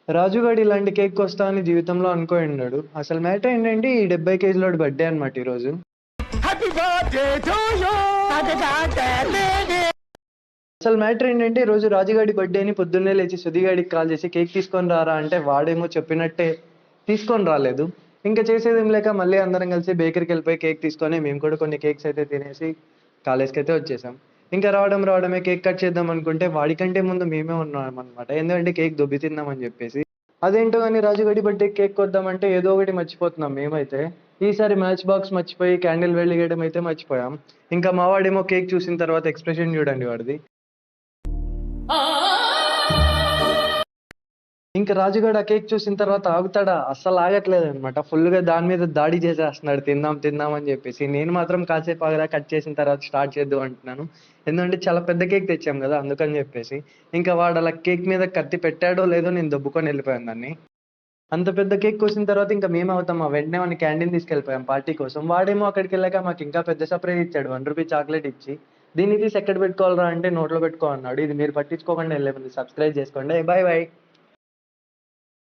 రాజుగాడు ఇలాంటి కేక్ వస్తా అని జీవితంలో అనుకోనున్నాడు. అసలు మ్యాటర్ ఏంటంటే ఈ 70 కేజీలోడి బర్త్డే అనమాట ఈరోజు. అసలు మ్యాటర్ ఏంటంటే ఈ రోజు రాజుగాడి బర్త్డేని పొద్దున్నే లేచి సుధిగాడికి కాల్ చేసి కేక్ తీసుకొని రారా అంటే వాడేమో చెప్పినట్టే తీసుకొని రాలేదు. ఇంకా చేసేదేం లేక మళ్ళీ అందరం కలిసి బేకరీకి వెళ్ళిపోయి కేక్ తీసుకొని మేము కూడా కొన్ని కేక్స్ అయితే తినేసి కాలేజ్కి అయితే వచ్చేసాం. ఇంకా రావడమే కేక్ కట్ చేద్దాం అనుకుంటే వాడికంటే ముందు మేమే ఉన్నాం అనమాట. ఎందుకంటే కేక్ దొబ్బి తిందామని చెప్పేసి. అదేంటో కానీ రాజుగాడి బర్త్డే కేక్ కొద్దామంటే ఏదో ఒకటి మర్చిపోతున్నాం మేమైతే. ఈసారి మ్యాచ్ బాక్స్ మర్చిపోయి క్యాండిల్ వెలిగేయడం అయితే మర్చిపోయాం. ఇంకా మా వాడేమో కేక్ చూసిన తర్వాత ఎక్స్ప్రెషన్ చూడండి వాడిది. ఇంకా రాజుగాడు ఆ కేక్ చూసిన తర్వాత ఆగుతాడా? అస్సలు ఆగట్లేదు అనమాట. ఫుల్గా దాని మీద దాడి చేసేస్తున్నాడు తిందాం తిందాం అని చెప్పేసి. నేను మాత్రం కాసేపు ఆగరా, కట్ చేసిన తర్వాత స్టార్ట్ చేద్దాం అంటున్నాను. ఎందుకంటే చాలా పెద్ద కేక్ తెచ్చాం కదా అందుకని చెప్పేసి. ఇంకా వాడు అలా కేక్ మీద కత్తి పెట్టాడో లేదో నేను దొబ్బుకొని వెళ్ళిపోయాను దాన్ని. అంత పెద్ద కేక్ కోసిన తర్వాత ఇంకా మేము అవుతాం వెంటనే మన క్యాంటీన్ తీసుకెళ్ళిపోయాం పార్టీ కోసం. వాడేమో అక్కడికి వెళ్ళాక మాకు ఇంకా పెద్ద సర్ప్రైజ్ ఇచ్చాడు, ₹1 చాక్లెట్ ఇచ్చి. దీన్ని తీసి ఎక్కడ పెట్టుకోవాలరా అంటే నోట్లో పెట్టుకో అన్నాడు. ఇది మీరు పట్టించుకోకుండా వెళ్ళే ముందు సబ్స్క్రైబ్ చేసుకోండి. Bye bye.